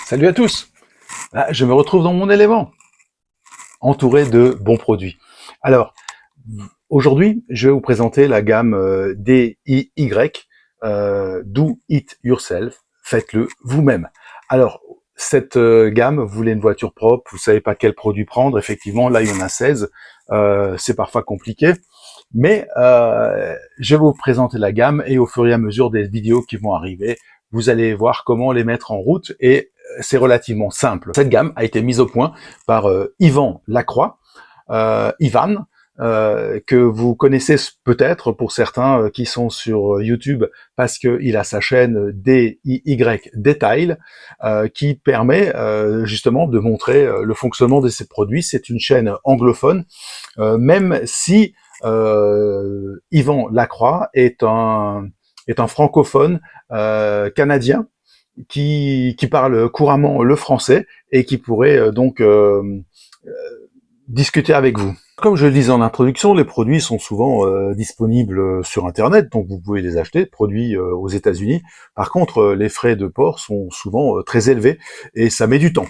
Salut à tous. Ah, je me retrouve dans mon élément, entouré de bons produits. Alors, aujourd'hui, je vais vous présenter la gamme DIY, Do It Yourself, faites-le vous-même. Alors, cette gamme, vous voulez une voiture propre, vous savez pas quel produit prendre, effectivement, là il y en a 16, c'est parfois compliqué, mais je vais vous présenter la gamme et au fur et à mesure des vidéos qui vont arriver, vous allez voir comment les mettre en route et c'est relativement simple. Cette gamme a été mise au point par Yvan Lacroix, Ivan, que vous connaissez peut-être pour certains qui sont sur YouTube parce qu'il a sa chaîne DIY Detail qui permet justement de montrer le fonctionnement de ces produits. C'est une chaîne anglophone, même si Yvan Lacroix est un francophone canadien qui parle couramment le français et qui pourrait discuter avec vous. Comme je le disais en introduction, les produits sont souvent disponibles sur Internet, donc vous pouvez les acheter, produits aux États-Unis. Par contre, les frais de port sont souvent très élevés et ça met du temps.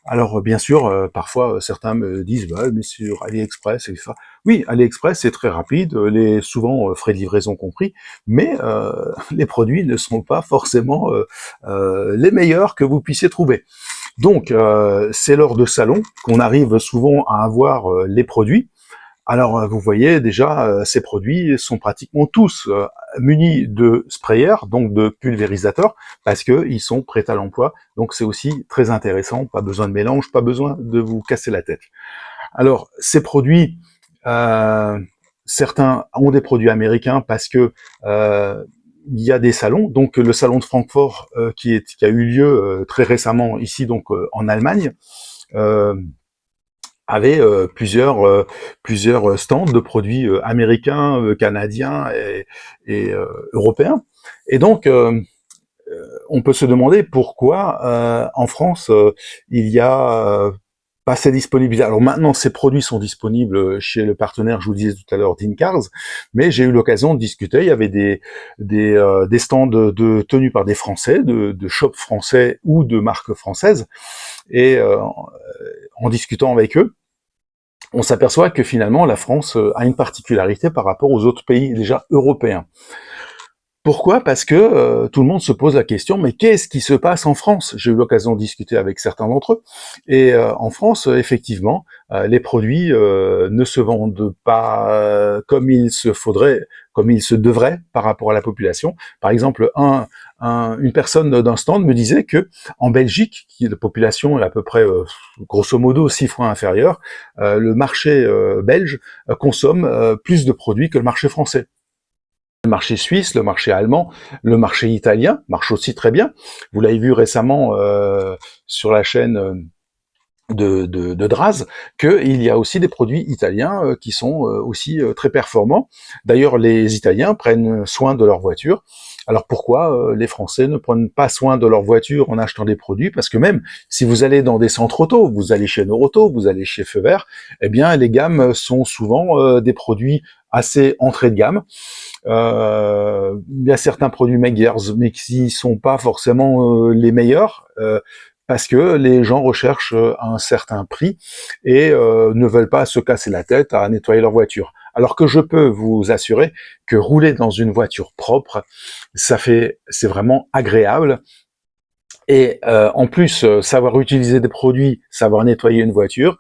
Alors bien sûr, parfois certains me disent bah, mais sur AliExpress, etc. Oui, AliExpress c'est très rapide, les souvent frais de livraison compris, mais les produits ne sont pas forcément les meilleurs que vous puissiez trouver. Donc c'est lors de salons qu'on arrive souvent à avoir les produits. Alors vous voyez déjà ces produits sont pratiquement tous munis de sprayers, donc de pulvérisateurs, parce que ils sont prêts à l'emploi. Donc c'est aussi très intéressant, pas besoin de mélange, pas besoin de vous casser la tête. Alors ces produits, certains ont des produits américains parce que il y a des salons, donc le salon de Francfort qui a eu lieu très récemment ici donc en Allemagne. Avait plusieurs stands de produits américains, canadiens et européens. Et donc, on peut se demander pourquoi en France il y a pas ces disponibilités. Alors maintenant, ces produits sont disponibles chez le partenaire, je vous le disais tout à l'heure, d'Incars, mais j'ai eu l'occasion de discuter. Il y avait des stands tenus par des Français, de shops français ou de marques françaises, et en discutant avec eux, on s'aperçoit que finalement la France a une particularité par rapport aux autres pays déjà européens. Pourquoi? Parce que tout le monde se pose la question, mais qu'est-ce qui se passe en France? J'ai eu l'occasion de discuter avec certains d'entre eux, et en France, effectivement, les produits ne se vendent pas comme il se faudrait, comme il se devrait par rapport à la population. Par exemple, une personne d'un stand me disait que en Belgique, qui la population est à peu près, grosso modo, 6 fois inférieure, le marché belge consomme plus de produits que le marché français. Le marché suisse, le marché allemand, le marché italien marche aussi très bien. Vous l'avez vu récemment sur la chaîne de Draz, qu'il y a aussi des produits italiens qui sont aussi très performants. D'ailleurs, les Italiens prennent soin de leur voiture. Alors pourquoi les Français ne prennent pas soin de leur voiture en achetant des produits? Parce que même si vous allez dans des centres auto, vous allez chez Noroto, vous allez chez Feu Vert, eh bien les gammes sont souvent des produits assez entrée de gamme. Il y a certains produits Meggers, mais qui sont pas forcément les meilleurs. Parce que les gens recherchent un certain prix et ne veulent pas se casser la tête à nettoyer leur voiture. Alors que je peux vous assurer que rouler dans une voiture propre, c'est vraiment agréable. Et en plus, savoir utiliser des produits, savoir nettoyer une voiture,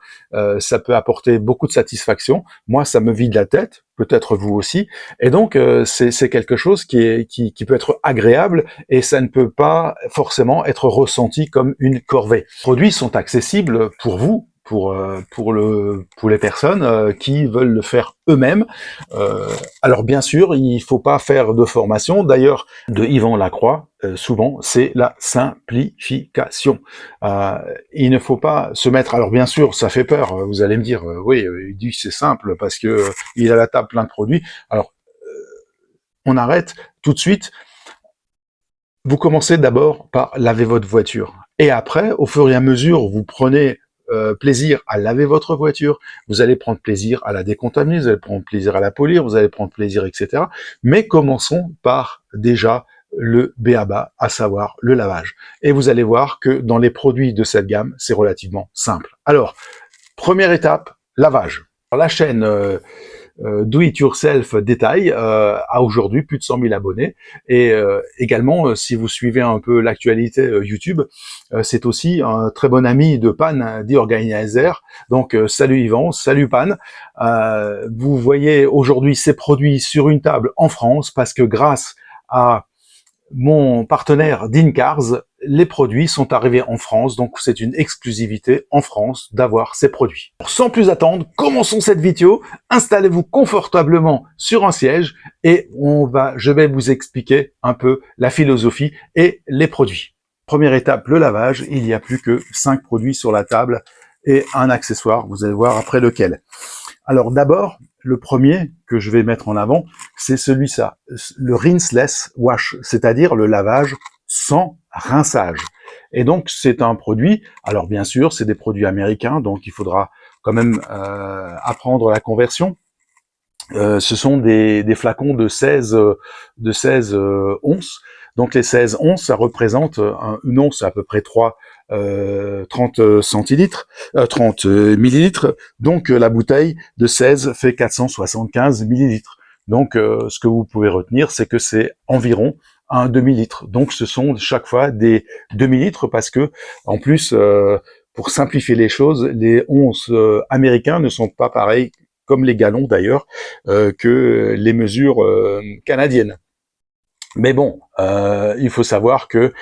ça peut apporter beaucoup de satisfaction. Moi, ça me vide la tête, peut-être vous aussi. Et donc, c'est quelque chose qui peut être agréable et ça ne peut pas forcément être ressenti comme une corvée. Les produits sont accessibles pour vous, pour les personnes qui veulent le faire eux-mêmes. Alors bien sûr, il faut pas faire de formation. D'ailleurs, de Yvan Lacroix, souvent, c'est la simplification. Il ne faut pas se mettre... Alors bien sûr, ça fait peur. Vous allez me dire, oui, il dit que c'est simple parce que il a la table plein de produits. Alors, on arrête tout de suite. Vous commencez d'abord par laver votre voiture. Et après, au fur et à mesure, vous prenez plaisir à laver votre voiture, vous allez prendre plaisir à la décontaminer, vous allez prendre plaisir à la polir, vous allez prendre plaisir, etc. Mais commençons par déjà le b.a.-ba, à savoir le lavage. Et vous allez voir que dans les produits de cette gamme, c'est relativement simple. Alors, première étape, lavage. Alors, la chaîne Do It Yourself Détail a aujourd'hui plus de 100 000 abonnés. Et également, si vous suivez un peu l'actualité YouTube, c'est aussi un très bon ami de Pan, The Organizer. Donc, salut Yvan, salut Pan. Vous voyez aujourd'hui ces produits sur une table en France parce que grâce à mon partenaire Dincars, les produits sont arrivés en France, donc c'est une exclusivité en France d'avoir ces produits. Sans plus attendre, commençons cette vidéo. Installez-vous confortablement sur un siège et je vais vous expliquer un peu la philosophie et les produits. Première étape, le lavage. Il n'y a plus que 5 produits sur la table et un accessoire. Vous allez voir après lequel. Alors d'abord, le premier que je vais mettre en avant, c'est celui-ci, le rinseless wash, c'est-à-dire le lavage sans rinçage. Et donc c'est un produit, alors bien sûr c'est des produits américains, donc il faudra quand même apprendre la conversion. Ce sont des flacons de 16 onces. Donc les 16 onces, ça représente une once à peu près 30 centilitres, 30 millilitres. Donc la bouteille de 16 fait 475 millilitres. Donc ce que vous pouvez retenir, c'est que c'est environ un demi-litre. Donc ce sont chaque fois des demi-litres parce que en plus, pour simplifier les choses, les onces américains ne sont pas pareils comme les gallons d'ailleurs, que les mesures canadiennes. Mais bon, il faut savoir que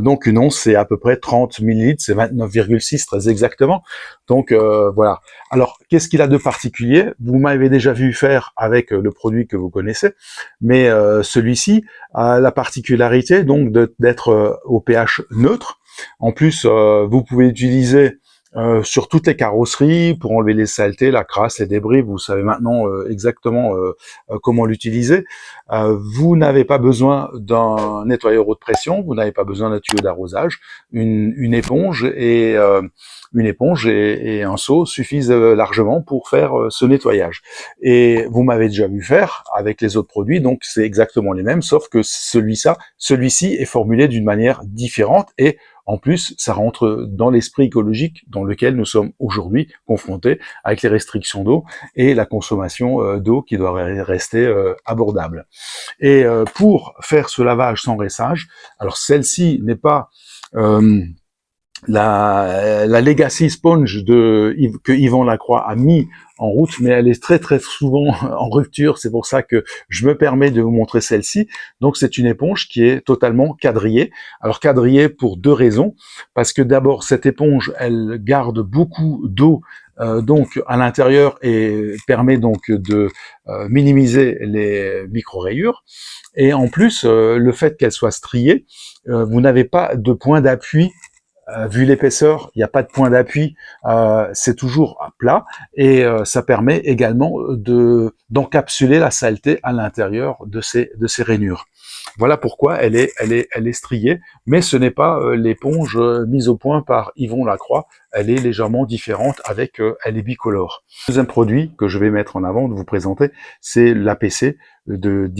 donc une once c'est à peu près 30 millilitres, c'est 29,6 très exactement. Donc voilà. Alors qu'est-ce qu'il a de particulier? Vous m'avez déjà vu faire avec le produit que vous connaissez, mais celui-ci a la particularité donc d'être au pH neutre. En plus, vous pouvez utiliser sur toutes les carrosseries pour enlever les saletés, la crasse, les débris. Vous savez maintenant exactement comment l'utiliser. Vous n'avez pas besoin d'un nettoyeur haute pression, vous n'avez pas besoin d'un tuyau d'arrosage. Une éponge et un seau suffisent largement pour faire ce nettoyage. Et vous m'avez déjà vu faire avec les autres produits, donc c'est exactement les mêmes, sauf que celui-ci est formulé d'une manière différente et en plus, ça rentre dans l'esprit écologique dans lequel nous sommes aujourd'hui confrontés avec les restrictions d'eau et la consommation d'eau qui doit rester abordable. Et pour faire ce lavage sans rinçage, alors celle-ci n'est pas la Legacy Sponge que Yvan Lacroix a mis en route, mais elle est très très souvent en rupture, c'est pour ça que je me permets de vous montrer celle-ci. Donc c'est une éponge qui est totalement quadrillée. Alors quadrillée pour deux raisons, parce que d'abord cette éponge, elle garde beaucoup d'eau donc à l'intérieur et permet donc de minimiser les micro-rayures. Et en plus, le fait qu'elle soit striée, vous n'avez pas de point d'appui. Vu l'épaisseur, il n'y a pas de point d'appui, c'est toujours à plat et ça permet également d'encapsuler la saleté à l'intérieur de ces rainures. Voilà pourquoi elle est striée, mais ce n'est pas l'éponge mise au point par Yvon Lacroix, elle est légèrement différente avec elle est bicolore. Le deuxième produit que je vais mettre en avant, de vous présenter, c'est l'APC de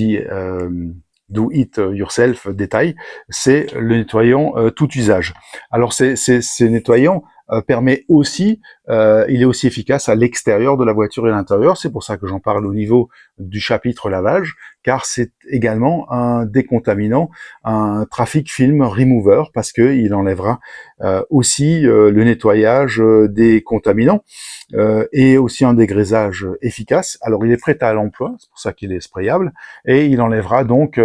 Do It Yourself Détail, c'est le nettoyant tout usage. Alors ces nettoyants permet aussi, il est aussi efficace à l'extérieur de la voiture et à l'intérieur, c'est pour ça que j'en parle au niveau du chapitre lavage, car c'est également un décontaminant, un traffic film remover, parce qu'il enlèvera aussi le nettoyage des contaminants et aussi un dégrisage efficace. Alors il est prêt à l'emploi, c'est pour ça qu'il est sprayable, et il enlèvera donc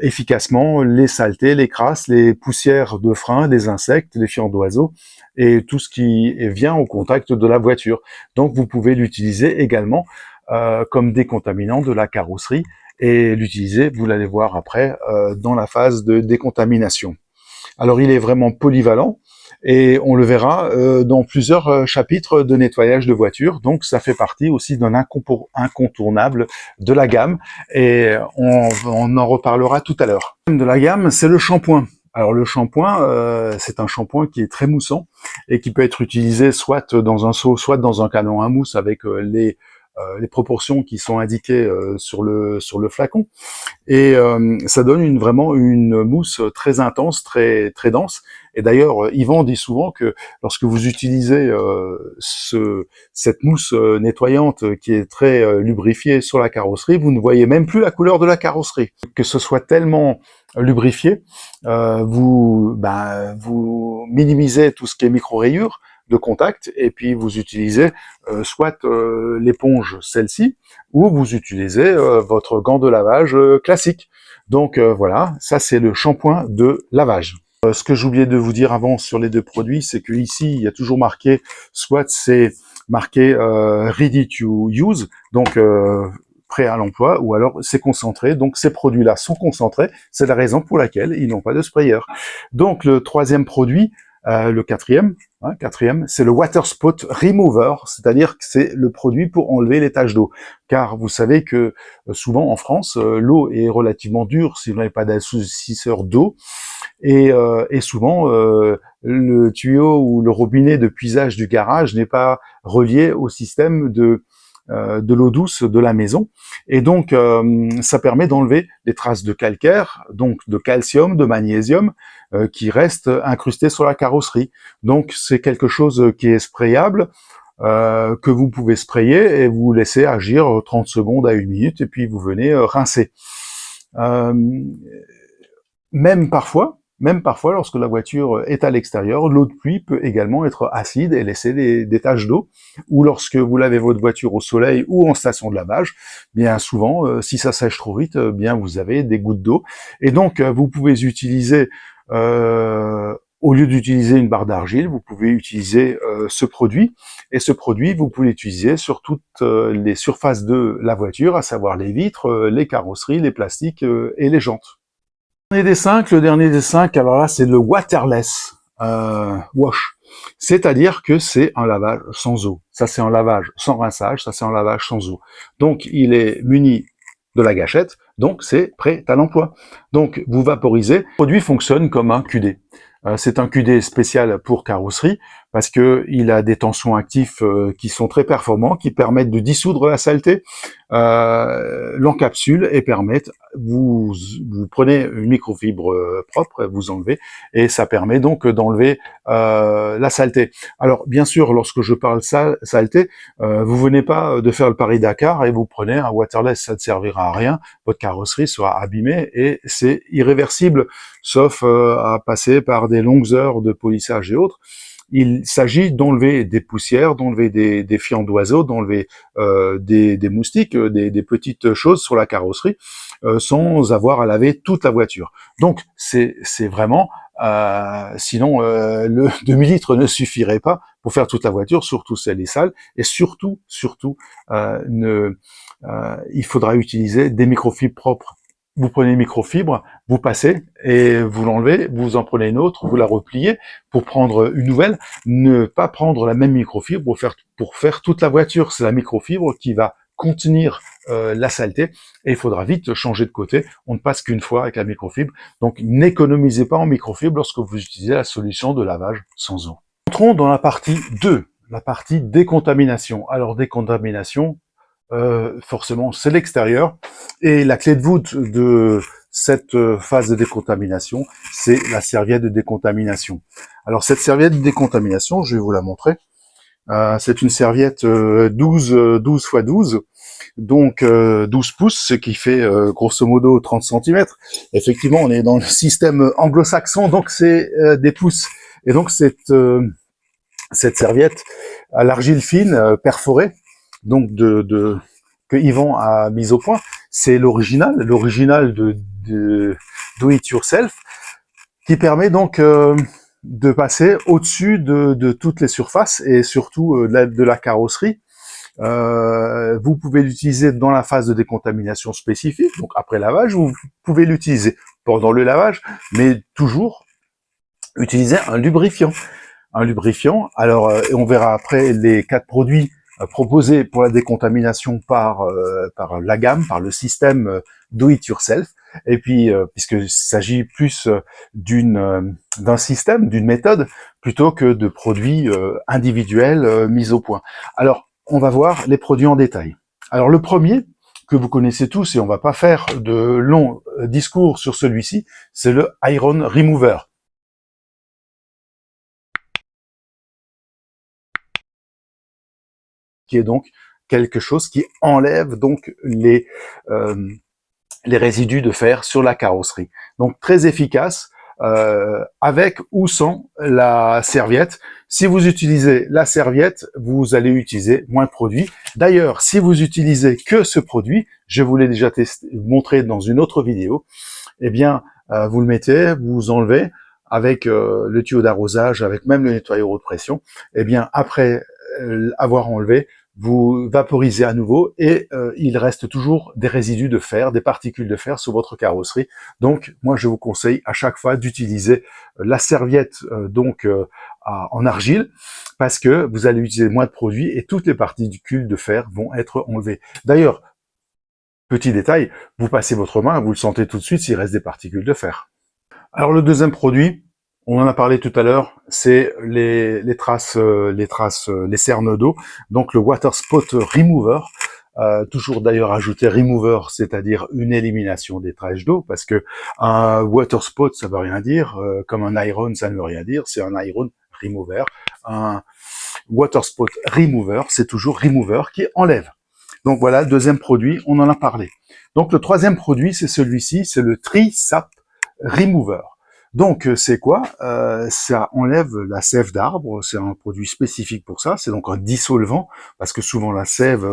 efficacement les saletés, les crasses, les poussières de frein, les insectes, les fientes d'oiseaux et tout ce qui vient au contact de la voiture. Donc vous pouvez l'utiliser également comme décontaminant de la carrosserie et l'utiliser, vous l'allez voir après, dans la phase de décontamination. Alors il est vraiment polyvalent et on le verra dans plusieurs chapitres de nettoyage de voiture, donc ça fait partie aussi d'un incontournable de la gamme et on en reparlera tout à l'heure. Le thème de la gamme, c'est le shampoing. Alors le shampoing, c'est un shampoing qui est très moussant et qui peut être utilisé soit dans un seau, soit dans un canon à mousse avec les les proportions qui sont indiquées sur le flacon, et ça donne vraiment une mousse très intense, très très dense. Et d'ailleurs, Yvan dit souvent que lorsque vous utilisez cette mousse nettoyante qui est très lubrifiée sur la carrosserie, vous ne voyez même plus la couleur de la carrosserie. Que ce soit tellement lubrifié, vous minimisez tout ce qui est micro-rayures de contact, et puis vous utilisez soit l'éponge, celle-ci, ou vous utilisez votre gant de lavage classique. Donc voilà, ça c'est le shampoing de lavage. Ce que j'oubliais de vous dire avant sur les deux produits, c'est que ici il y a toujours marqué, soit c'est marqué ready to use, donc prêt à l'emploi, ou alors c'est concentré. Donc ces produits-là sont concentrés, c'est la raison pour laquelle ils n'ont pas de sprayer. Donc le troisième produit, le quatrième, c'est le Water Spot Remover, c'est-à-dire que c'est le produit pour enlever les taches d'eau. Car vous savez que souvent en France, l'eau est relativement dure si vous n'avez pas d'adoucisseur d'eau, et souvent le tuyau ou le robinet de puisage du garage n'est pas relié au système de l'eau douce de la maison, et donc ça permet d'enlever des traces de calcaire, donc de calcium, de magnésium, qui restent incrustés sur la carrosserie. Donc c'est quelque chose qui est sprayable, que vous pouvez sprayer et vous laissez agir 30 secondes à 1 minute, et puis vous venez rincer. Même parfois, lorsque la voiture est à l'extérieur, l'eau de pluie peut également être acide et laisser des taches d'eau. Ou lorsque vous lavez votre voiture au soleil ou en station de lavage, bien souvent, si ça sèche trop vite, bien vous avez des gouttes d'eau. Et donc, vous pouvez utiliser, au lieu d'utiliser une barre d'argile, vous pouvez utiliser ce produit. Et ce produit, vous pouvez l'utiliser sur toutes les surfaces de la voiture, à savoir les vitres, les carrosseries, les plastiques et les jantes. Le dernier des cinq, alors là, c'est le waterless wash. C'est-à-dire que c'est un lavage sans eau. Ça, c'est un lavage sans rinçage, ça, c'est un lavage sans eau. Donc, il est muni de la gâchette, donc c'est prêt à l'emploi. Donc, vous vaporisez. Le produit fonctionne comme un QD. C'est un QD spécial pour carrosserie parce que il a des tensions actifs qui sont très performants, qui permettent de dissoudre la saleté, l'encapsule et permettent, vous prenez une microfibre propre, vous enlevez, et ça permet donc d'enlever la saleté. Alors bien sûr, lorsque je parle saleté, vous venez pas de faire le Paris-Dakar et vous prenez un waterless, ça ne servira à rien, votre carrosserie sera abîmée et c'est irréversible, sauf à passer par des longues heures de polissage et autres. Il s'agit d'enlever des poussières, d'enlever des fientes d'oiseaux, d'enlever des moustiques, des petites choses sur la carrosserie, sans avoir à laver toute la voiture. Donc c'est vraiment, sinon le demi-litre ne suffirait pas pour faire toute la voiture, surtout si elle est sale, et surtout, il faudra utiliser des microfibres propres. Vous prenez une microfibre, vous passez et vous l'enlevez, vous en prenez une autre, vous la repliez pour prendre une nouvelle. Ne pas prendre la même microfibre pour faire toute la voiture. C'est la microfibre qui va contenir la saleté et il faudra vite changer de côté. On ne passe qu'une fois avec la microfibre. Donc n'économisez pas en microfibre lorsque vous utilisez la solution de lavage sans eau. Entrons dans la partie 2, la partie décontamination. Alors décontamination, forcément c'est l'extérieur, et la clé de voûte de cette phase de décontamination, c'est la serviette de décontamination. Alors cette serviette de décontamination, je vais vous la montrer. C'est une serviette 12 x 12, donc 12 pouces, ce qui fait grosso modo 30 cm. Effectivement, on est dans le système anglo-saxon, donc c'est des pouces. Et donc cette serviette à l'argile fine perforée, donc que Yvan a mis au point, c'est l'original de Do It Yourself, qui permet donc de passer au-dessus de toutes les surfaces et surtout de la carrosserie. Vous pouvez l'utiliser dans la phase de décontamination spécifique, donc après lavage, vous pouvez l'utiliser pendant le lavage, mais toujours utiliser un lubrifiant. Alors, on verra après les 4 produits proposés pour la décontamination par la gamme, par le système Do It Yourself. Et puis, puisqu'il s'agit plus d'un système, d'une méthode, plutôt que de produits individuels mis au point. Alors, on va voir les produits en détail. Alors le premier, que vous connaissez tous, et on va pas faire de longs discours sur celui-ci, c'est le Iron Remover. Qui est donc quelque chose qui enlève donc les résidus de fer sur la carrosserie. Donc très efficace, avec ou sans la serviette. Si vous utilisez la serviette, vous allez utiliser moins de produits. D'ailleurs, si vous utilisez que ce produit, je vous l'ai déjà montré dans une autre vidéo, eh bien, vous le mettez, vous enlevez avec le tuyau d'arrosage, avec même le nettoyeur haute pression. Eh bien, après avoir enlevé, vous vaporisez à nouveau et il reste toujours des résidus de fer, des particules de fer sur votre carrosserie. Donc, moi, je vous conseille à chaque fois d'utiliser la serviette en argile parce que vous allez utiliser moins de produits et toutes les particules de fer vont être enlevées. D'ailleurs, petit détail, vous passez votre main, vous le sentez tout de suite s'il reste des particules de fer. Alors le deuxième produit, on en a parlé tout à l'heure, c'est les cernes d'eau, donc le Water Spot Remover. Toujours d'ailleurs ajouter remover, c'est-à-dire une élimination des taches d'eau, parce que un water spot, ça veut rien dire, comme un iron, ça ne veut rien dire, c'est un iron remover. Un water spot remover, c'est toujours remover qui enlève. Donc voilà, deuxième produit, on en a parlé. Donc le troisième produit, c'est celui-ci, c'est le Tri-Sap Remover. Donc c'est quoi? Ça enlève la sève d'arbre, c'est un produit spécifique pour ça, c'est donc un dissolvant, parce que souvent la sève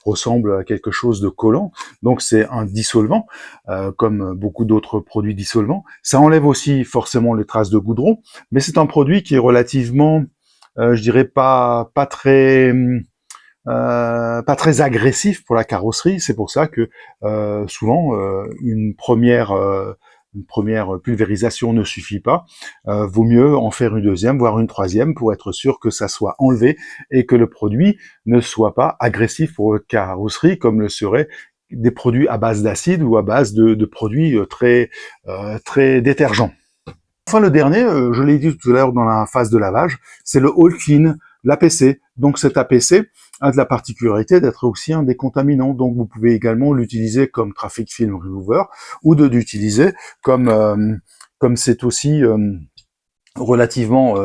ressemble à quelque chose de collant, donc c'est un dissolvant, comme beaucoup d'autres produits dissolvants. Ça enlève aussi forcément les traces de goudron, mais c'est un produit qui est relativement, je dirais pas très agressif pour la carrosserie. C'est pour ça que souvent une première pulvérisation ne suffit pas. Vaut mieux en faire une deuxième, voire une troisième, pour être sûr que ça soit enlevé et que le produit ne soit pas agressif pour la carrosserie, comme le seraient des produits à base d'acide ou à base de produits très détergents. Enfin, le dernier, je l'ai dit tout à l'heure dans la phase de lavage, c'est le All Clean, l'APC. Donc cet APC a de la particularité d'être aussi un décontaminant. Donc vous pouvez également l'utiliser comme Traffic Film Remover ou d'utiliser comme c'est aussi relativement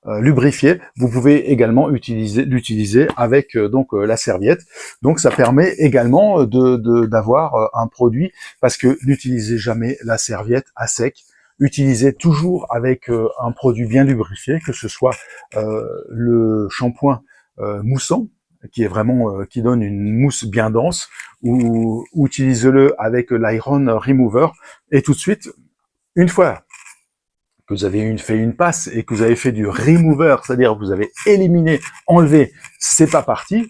lubrifié, vous pouvez également l'utiliser avec la serviette. Donc ça permet également d'avoir un produit, parce que n'utilisez jamais la serviette à sec. Utilisez toujours avec un produit bien lubrifié, que ce soit le shampoing moussant, qui est vraiment qui donne une mousse bien dense, ou utilisez-le avec l'Iron Remover, et tout de suite, une fois que vous avez fait une passe et que vous avez fait du remover, c'est-à-dire que vous avez éliminé, enlevé, c'est pas parti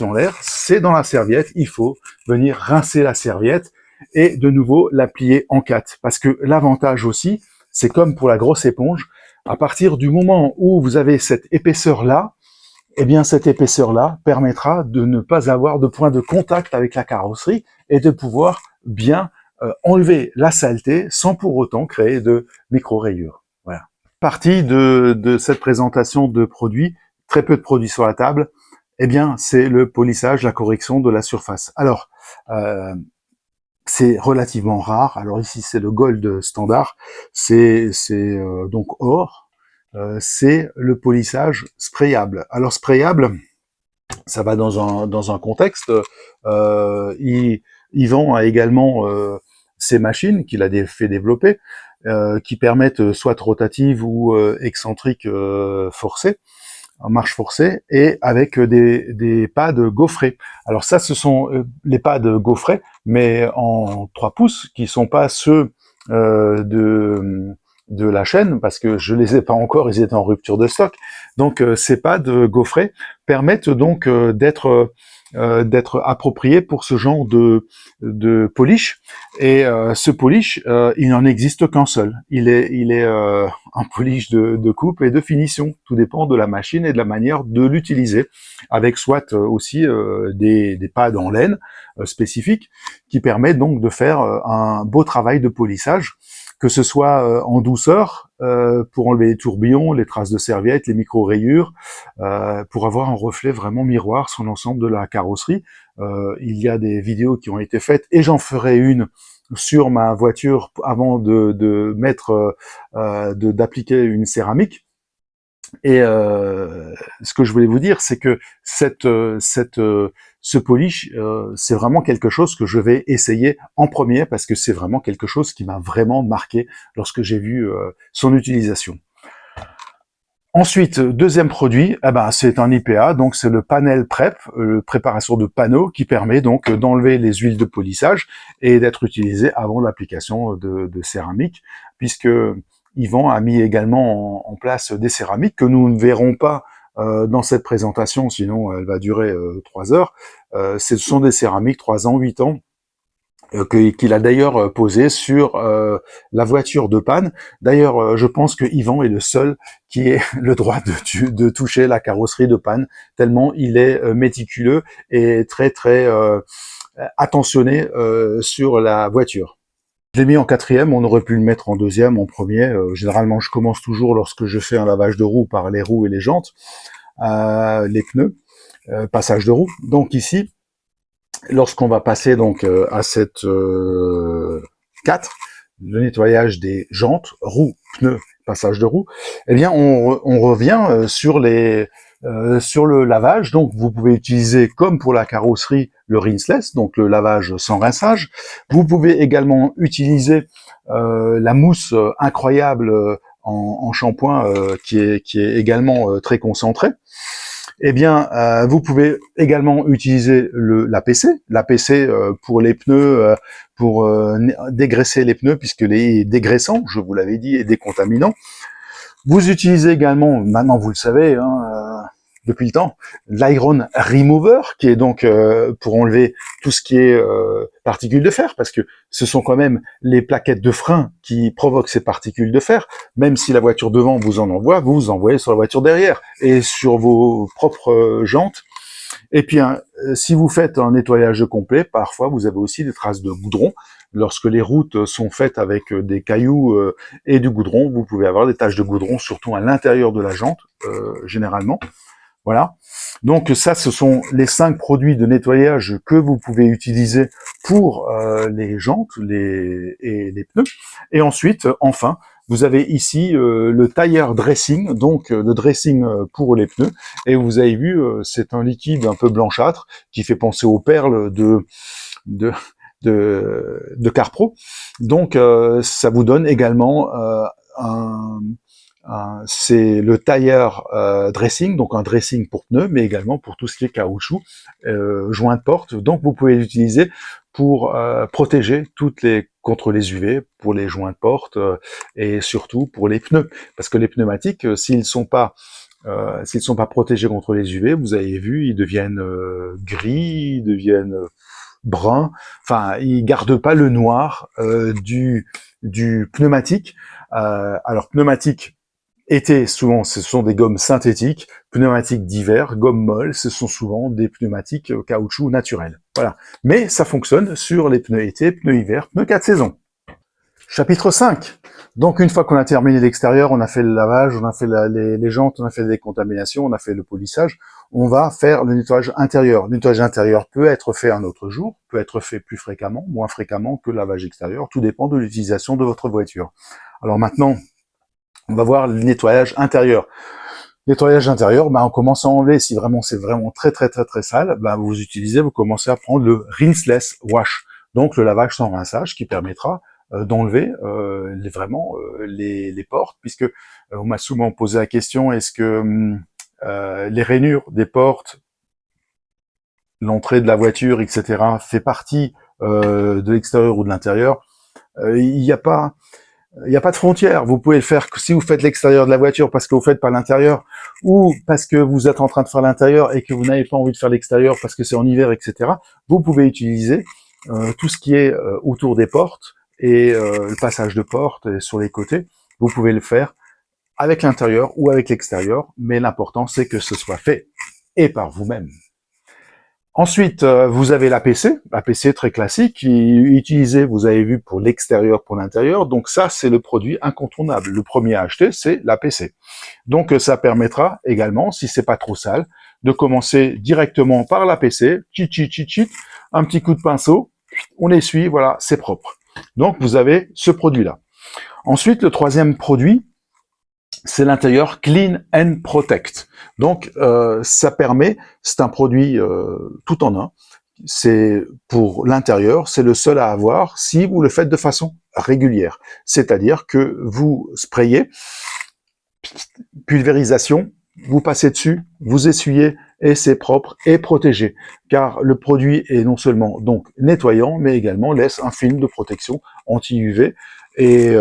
en l'air, c'est dans la serviette, il faut venir rincer la serviette et de nouveau la plier en quatre. Parce que l'avantage aussi, c'est comme pour la grosse éponge, à partir du moment où vous avez cette épaisseur-là, eh bien cette épaisseur-là permettra de ne pas avoir de point de contact avec la carrosserie et de pouvoir bien enlever la saleté sans pour autant créer de micro-rayures. Voilà. Partie de cette présentation de produits, très peu de produits sur la table, eh bien c'est le polissage, la correction de la surface. Alors, c'est relativement rare. Alors ici c'est le gold standard, c'est donc or. C'est le polissage sprayable. Alors sprayable, ça va dans un contexte. Yvan a également ces machines qu'il a fait développer, qui permettent soit rotatives ou excentriques forcées, en marche forcée, et avec des pads gaufrés. Alors ça, ce sont les pads gaufrés, mais en 3 pouces, qui sont pas ceux de la chaîne, parce que je les ai pas encore, ils étaient en rupture de stock. Donc ces pads gaufrés permettent donc d'être appropriés pour ce genre de polish. Et ce polish, il n'en existe qu'un seul. Il est un polish de coupe et de finition. Tout dépend de la machine et de la manière de l'utiliser. Avec soit aussi des pads en laine spécifiques qui permettent donc de faire un beau travail de polissage, que ce soit en douceur pour enlever les tourbillons, les traces de serviettes, les micro-rayures, pour avoir un reflet vraiment miroir sur l'ensemble de la carrosserie. Il y a des vidéos qui ont été faites, et j'en ferai une sur ma voiture avant de mettre, d'appliquer une céramique. Et ce que je voulais vous dire, c'est que ce polish, c'est vraiment quelque chose que je vais essayer en premier, parce que c'est vraiment quelque chose qui m'a vraiment marqué lorsque j'ai vu son utilisation. Ensuite, deuxième produit, c'est un IPA, donc c'est le panel prep, préparation de panneaux, qui permet donc d'enlever les huiles de polissage et d'être utilisé avant l'application de céramique, puisque Yvan a mis également en place des céramiques que nous ne verrons pas dans cette présentation, sinon elle va durer 3 heures. Ce sont des céramiques 3 ans, 8 ans, qu'il a d'ailleurs posé sur la voiture de panne. D'ailleurs, je pense que Yvan est le seul qui ait le droit de toucher la carrosserie de panne, tellement il est méticuleux et très très attentionné sur la voiture. Je l'ai mis en quatrième, on aurait pu le mettre en deuxième, en premier. Généralement, je commence toujours lorsque je fais un lavage de roues par les roues et les jantes, les pneus, passage de roues. Donc ici, lorsqu'on va passer donc à cette 4, le nettoyage des jantes, roues, pneus, passage de roues, eh bien on revient sur le lavage. Donc vous pouvez utiliser, comme pour la carrosserie, le rinseless, donc le lavage sans rinçage. Vous pouvez également utiliser la mousse incroyable en shampoing qui est également très concentrée. Eh bien, vous pouvez également utiliser l'APC, l'APC pour les pneus, pour dégraisser les pneus, puisque les dégraissants, je vous l'avais dit, et décontaminants. Vous utilisez également, maintenant vous le savez, depuis le temps, l'Iron Remover, qui est donc pour enlever tout ce qui est particules de fer, parce que ce sont quand même les plaquettes de frein qui provoquent ces particules de fer. Même si la voiture devant vous en envoie, vous vous envoyez sur la voiture derrière et sur vos propres jantes. Et puis, si vous faites un nettoyage complet, parfois vous avez aussi des traces de goudron. Lorsque les routes sont faites avec des cailloux et du goudron, vous pouvez avoir des taches de goudron, surtout à l'intérieur de la jante, généralement. Voilà. Donc ça, ce sont les 5 produits de nettoyage que vous pouvez utiliser pour les jantes et les pneus. Et ensuite, enfin, vous avez ici le tire dressing, donc le dressing pour les pneus. Et vous avez vu, c'est un liquide un peu blanchâtre qui fait penser aux perles de Carpro. Donc ça vous donne également c'est le tire dressing, donc un dressing pour pneus, mais également pour tout ce qui est caoutchouc, joint de porte. Donc vous pouvez l'utiliser pour protéger contre les UV, pour les joints de porte et surtout pour les pneus, parce que les pneumatiques, s'ils sont pas protégés contre les UV, vous avez vu, ils deviennent gris, ils deviennent bruns. Enfin, ils gardent pas le noir du pneumatique. Alors pneumatique été, souvent, ce sont des gommes synthétiques. Pneumatiques d'hiver, gommes molles, ce sont souvent des pneumatiques caoutchouc naturels. Voilà. Mais ça fonctionne sur les pneus été, pneus hiver, pneus 4 saisons. Chapitre 5. Donc, une fois qu'on a terminé l'extérieur, on a fait le lavage, on a fait les jantes, on a fait la décontamination, on a fait le polissage, on va faire le nettoyage intérieur. Le nettoyage intérieur peut être fait un autre jour, peut être fait plus fréquemment, moins fréquemment que le lavage extérieur. Tout dépend de l'utilisation de votre voiture. Alors maintenant, on va voir le nettoyage intérieur. Nettoyage intérieur, on commence à enlever, si vraiment c'est vraiment très très très très sale, vous commencez à prendre le rinseless wash, donc le lavage sans rinçage qui permettra d'enlever vraiment les portes, puisque on m'a souvent posé la question, est-ce que les rainures des portes, l'entrée de la voiture, etc., fait partie de l'extérieur ou de l'intérieur? Il n'y a pas de frontière. Vous pouvez le faire si vous faites l'extérieur de la voiture parce que vous faites pas l'intérieur, ou parce que vous êtes en train de faire l'intérieur et que vous n'avez pas envie de faire l'extérieur parce que c'est en hiver, etc. Vous pouvez utiliser tout ce qui est autour des portes et le passage de porte sur les côtés. Vous pouvez le faire avec l'intérieur ou avec l'extérieur, mais l'important c'est que ce soit fait et par vous-même. Ensuite, vous avez l'APC très classique, qui est utilisé, vous avez vu, pour l'extérieur, pour l'intérieur. Donc ça, c'est le produit incontournable. Le premier à acheter, c'est l'APC. Donc ça permettra également, si c'est pas trop sale, de commencer directement par l'APC, un petit coup de pinceau, on essuie, voilà, c'est propre. Donc vous avez ce produit-là. Ensuite, le troisième produit, c'est l'intérieur Clean and Protect. Donc, ça permet, c'est un produit tout en un, c'est pour l'intérieur, c'est le seul à avoir si vous le faites de façon régulière. C'est-à-dire que vous sprayez, pulvérisation, vous passez dessus, vous essuyez et c'est propre et protégé. Car le produit est non seulement donc nettoyant, mais également laisse un film de protection anti-UV et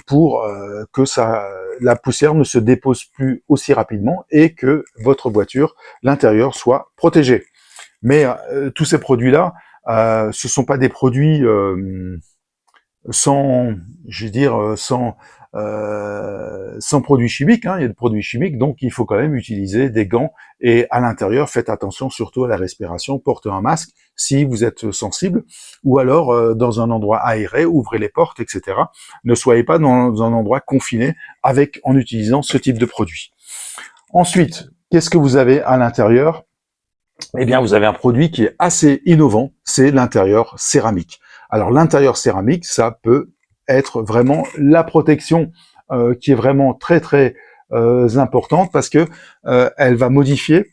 pour que la poussière ne se dépose plus aussi rapidement et que votre voiture, l'intérieur, soit protégé. Mais tous ces produits-là, ce sont pas des produits sans, je veux dire, sans produits chimiques, hein, il y a des produits chimiques, donc il faut quand même utiliser des gants et à l'intérieur, faites attention surtout à la respiration, portez un masque si vous êtes sensible, ou alors dans un endroit aéré, ouvrez les portes, etc. Ne soyez pas dans un endroit confiné en utilisant ce type de produit. Ensuite, qu'est-ce que vous avez à l'intérieur? Eh bien, vous avez un produit qui est assez innovant, c'est l'intérieur céramique. Alors, l'intérieur céramique, ça peut être vraiment la protection qui est vraiment très importante parce que elle va modifier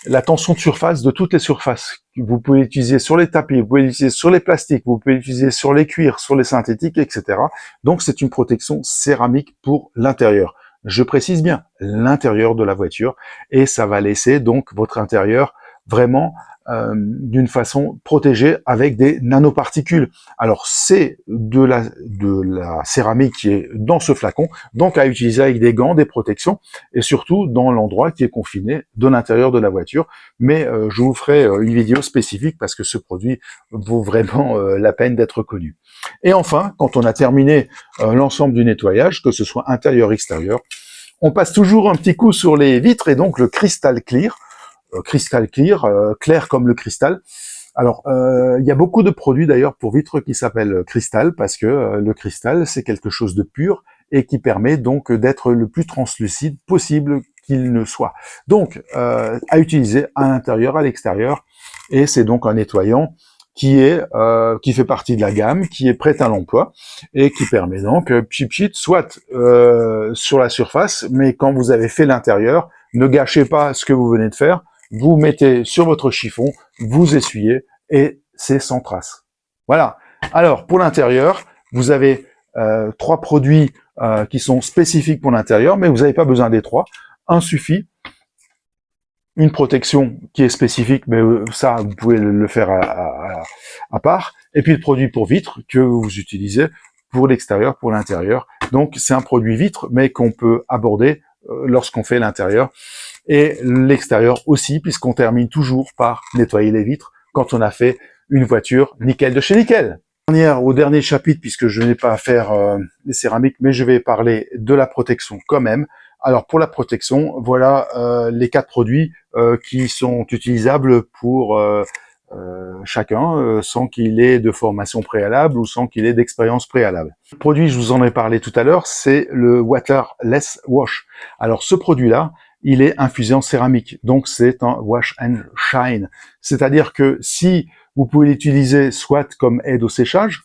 la tension de surface de toutes les surfaces. Vous pouvez l'utiliser sur les tapis, vous pouvez l'utiliser sur les plastiques, vous pouvez l'utiliser sur les cuirs, sur les synthétiques, etc. Donc, c'est une protection céramique pour l'intérieur. Je précise bien, l'intérieur de la voiture, et ça va laisser donc votre intérieur vraiment d'une façon protégée avec des nanoparticules. Alors c'est de la céramique qui est dans ce flacon, donc à utiliser avec des gants, des protections, et surtout dans l'endroit qui est confiné de l'intérieur de la voiture. Mais je vous ferai une vidéo spécifique parce que ce produit vaut vraiment la peine d'être connu. Et enfin, quand on a terminé l'ensemble du nettoyage, que ce soit intérieur, extérieur, on passe toujours un petit coup sur les vitres et donc le Crystal Clear. Clair comme le cristal. Alors, il y a beaucoup de produits d'ailleurs pour vitres qui s'appellent cristal parce que le cristal, c'est quelque chose de pur et qui permet donc d'être le plus translucide possible qu'il ne soit. Donc, à utiliser à l'intérieur, à l'extérieur, et c'est donc un nettoyant qui fait partie de la gamme, qui est prêt à l'emploi et qui permet donc soit sur la surface, mais quand vous avez fait l'intérieur, ne gâchez pas ce que vous venez de faire. Vous mettez sur votre chiffon, vous essuyez et c'est sans trace. Voilà. Alors, pour l'intérieur, vous avez 3 produits qui sont spécifiques pour l'intérieur, mais vous n'avez pas besoin des 3. Un suffit. Une protection qui est spécifique, mais ça, vous pouvez le faire à part. Et puis le produit pour vitre que vous utilisez pour l'extérieur, pour l'intérieur. Donc, c'est un produit vitre, mais qu'on peut aborder lorsqu'on fait l'intérieur. Et l'extérieur aussi, puisqu'on termine toujours par nettoyer les vitres quand on a fait une voiture nickel de chez nickel. Au dernier chapitre, puisque je n'ai pas à faire les céramiques, mais je vais parler de la protection quand même. Alors pour la protection, voilà les 4 produits qui sont utilisables pour chacun, sans qu'il ait de formation préalable ou sans qu'il ait d'expérience préalable. Le produit, je vous en ai parlé tout à l'heure, c'est le Waterless Wash. Alors ce produit-là, il est infusé en céramique, donc c'est un wash and shine. C'est-à-dire que si vous pouvez l'utiliser soit comme aide au séchage,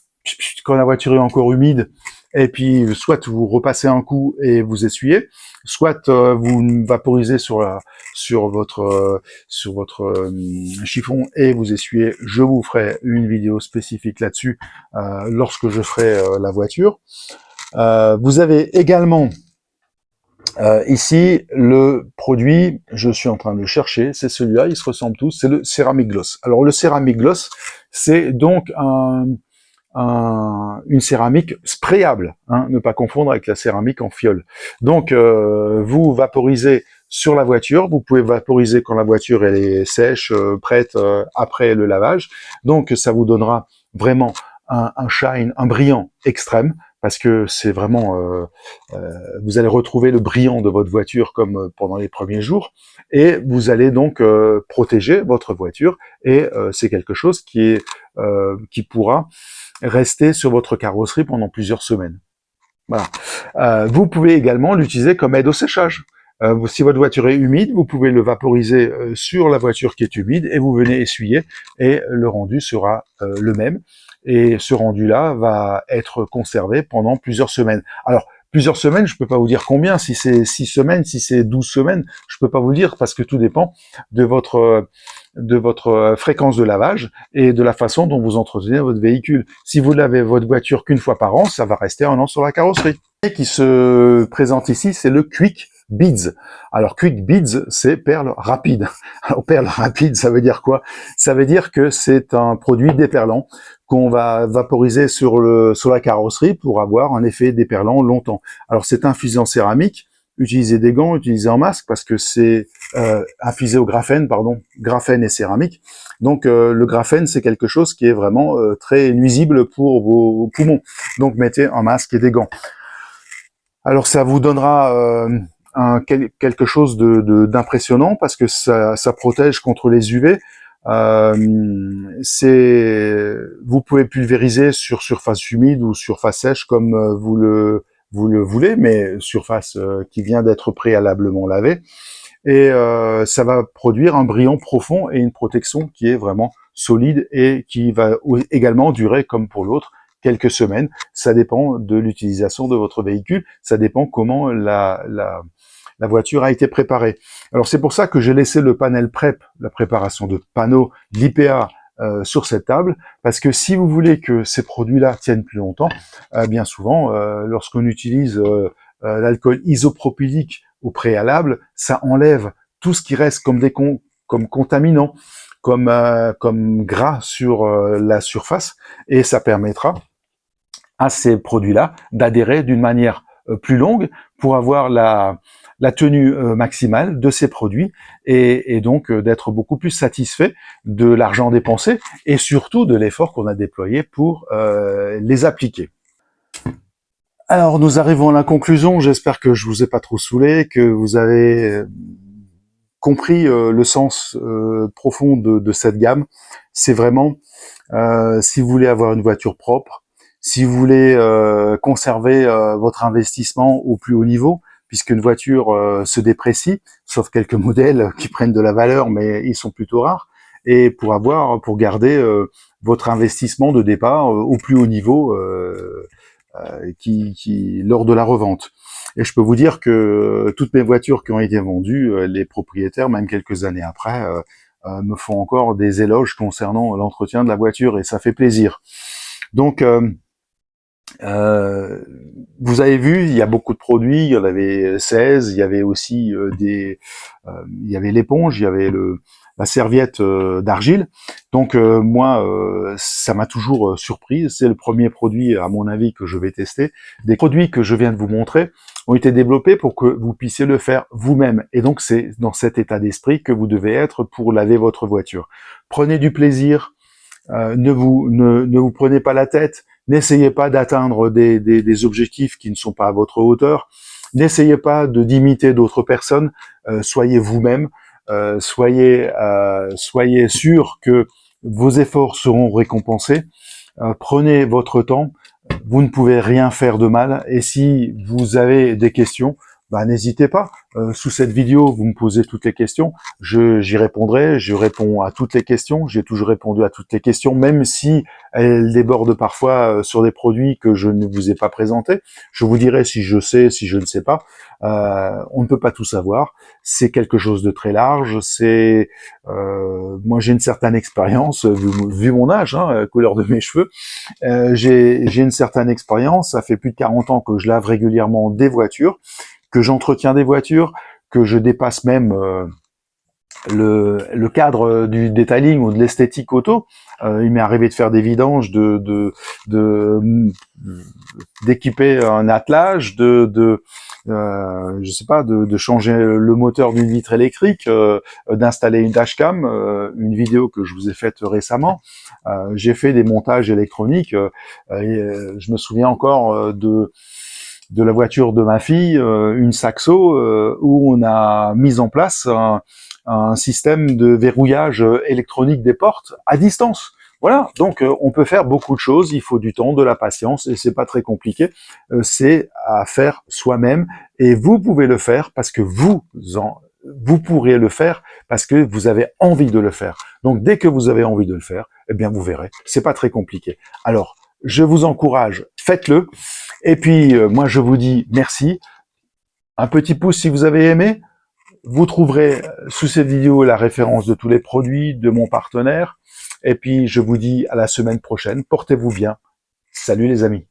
quand la voiture est encore humide, et puis soit vous repassez un coup et vous essuyez, soit vous vaporisez sur votre chiffon et vous essuyez. Je vous ferai une vidéo spécifique là-dessus lorsque je ferai la voiture. Vous avez également ici, le produit, je suis en train de le chercher, c'est celui-là, ils se ressemblent tous, c'est le Ceramic Gloss. Alors le Ceramic Gloss, c'est donc une céramique sprayable, hein, ne pas confondre avec la céramique en fiole. Donc vous vaporisez sur la voiture, vous pouvez vaporiser quand la voiture elle est sèche, prête après le lavage, donc ça vous donnera vraiment un shine, un brillant extrême, parce que c'est vraiment, vous allez retrouver le brillant de votre voiture comme pendant les premiers jours, et vous allez donc protéger votre voiture, et c'est quelque chose qui pourra rester sur votre carrosserie pendant plusieurs semaines. Voilà. Vous pouvez également l'utiliser comme aide au séchage. Si votre voiture est humide, vous pouvez le vaporiser sur la voiture qui est humide et vous venez essuyer et le rendu sera le même. Et ce rendu-là va être conservé pendant plusieurs semaines. Alors, plusieurs semaines, je peux pas vous dire combien, si c'est 6 semaines, si c'est 12 semaines, je peux pas vous dire parce que tout dépend de votre fréquence de lavage et de la façon dont vous entretenez votre véhicule. Si vous lavez votre voiture qu'une fois par an, ça va rester 1 an sur la carrosserie. Et qui se présente ici, c'est le Quick Beads. Alors Quick Beads, c'est perles rapides. Alors perles rapides, ça veut dire quoi? Ça veut dire que c'est un produit déperlant qu'on va vaporiser sur la carrosserie pour avoir un effet déperlant longtemps. Alors c'est infusé en céramique, utiliser des gants, utiliser en masque parce que c'est infusé au graphène, graphène et céramique. Donc le graphène, c'est quelque chose qui est vraiment très nuisible pour vos poumons. Donc mettez un masque et des gants. Alors ça vous donnera quelque chose d'impressionnant parce que ça protège contre les UV. Vous pouvez pulvériser sur surface humide ou surface sèche comme vous le voulez, mais surface qui vient d'être préalablement lavée. Et ça va produire un brillant profond et une protection qui est vraiment solide et qui va également durer, comme pour l'autre, quelques semaines. Ça dépend de l'utilisation de votre véhicule, ça dépend comment la voiture a été préparée. Alors c'est pour ça que j'ai laissé le panel PREP, la préparation de panneaux, l'IPA, sur cette table, parce que si vous voulez que ces produits-là tiennent plus longtemps, bien souvent, lorsqu'on utilise l'alcool isopropylique au préalable, ça enlève tout ce qui reste comme contaminant, comme gras sur la surface, et ça permettra à ces produits-là d'adhérer d'une manière plus longue pour avoir la tenue maximale de ces produits et donc d'être beaucoup plus satisfait de l'argent dépensé et surtout de l'effort qu'on a déployé pour les appliquer. Alors nous arrivons à la conclusion, j'espère que je vous ai pas trop saoulé, que vous avez compris le sens profond de cette gamme. C'est vraiment, si vous voulez avoir une voiture propre, si vous voulez conserver votre investissement au plus haut niveau, puisqu'une voiture se déprécie, sauf quelques modèles qui prennent de la valeur, mais ils sont plutôt rares, et pour garder votre investissement de départ au plus haut niveau lors de la revente. Et je peux vous dire que toutes mes voitures qui ont été vendues, les propriétaires, même quelques années après, me font encore des éloges concernant l'entretien de la voiture, et ça fait plaisir. Donc, vous avez vu, il y a beaucoup de produits, il y en avait 16, il y avait aussi il y avait l'éponge, il y avait la serviette d'argile. Donc moi, ça m'a toujours surpris. C'est le premier produit, à mon avis, que je vais tester. Des produits que je viens de vous montrer ont été développés pour que vous puissiez le faire vous-même. Et donc c'est dans cet état d'esprit que vous devez être pour laver votre voiture. Prenez du plaisir, ne vous prenez pas la tête, n'essayez pas d'atteindre des objectifs qui ne sont pas à votre hauteur, n'essayez pas d'imiter d'autres personnes, soyez vous-même, soyez sûr que vos efforts seront récompensés, prenez votre temps, vous ne pouvez rien faire de mal, et si vous avez des questions, n'hésitez pas. Sous cette vidéo, vous me posez toutes les questions, j'y répondrai, je réponds à toutes les questions, j'ai toujours répondu à toutes les questions, même si elles débordent parfois sur des produits que je ne vous ai pas présentés. Je vous dirai si je sais, si je ne sais pas. On ne peut pas tout savoir, c'est quelque chose de très large, moi j'ai une certaine expérience, vu mon âge, couleur de mes cheveux, j'ai une certaine expérience, ça fait plus de 40 ans que je lave régulièrement des voitures, que j'entretiens des voitures, que je dépasse même le cadre du detailing ou de l'esthétique auto. Il m'est arrivé de faire des vidanges, d'équiper un attelage, je sais pas, de changer le moteur d'une vitre électrique, d'installer une dashcam, une vidéo que je vous ai faite récemment. J'ai fait des montages électroniques. Je me souviens encore de la voiture de ma fille, une Saxo, où on a mis en place un système de verrouillage électronique des portes à distance. Voilà, donc on peut faire beaucoup de choses, il faut du temps, de la patience, et c'est pas très compliqué, c'est à faire soi-même, et vous pouvez le faire parce que vous pourrez le faire parce que vous avez envie de le faire. Donc dès que vous avez envie de le faire, eh bien vous verrez, c'est pas très compliqué. Alors, je vous encourage, faites-le, et puis moi je vous dis merci, un petit pouce si vous avez aimé. Vous trouverez sous cette vidéo la référence de tous les produits de mon partenaire. Et puis, je vous dis à la semaine prochaine. Portez-vous bien. Salut les amis.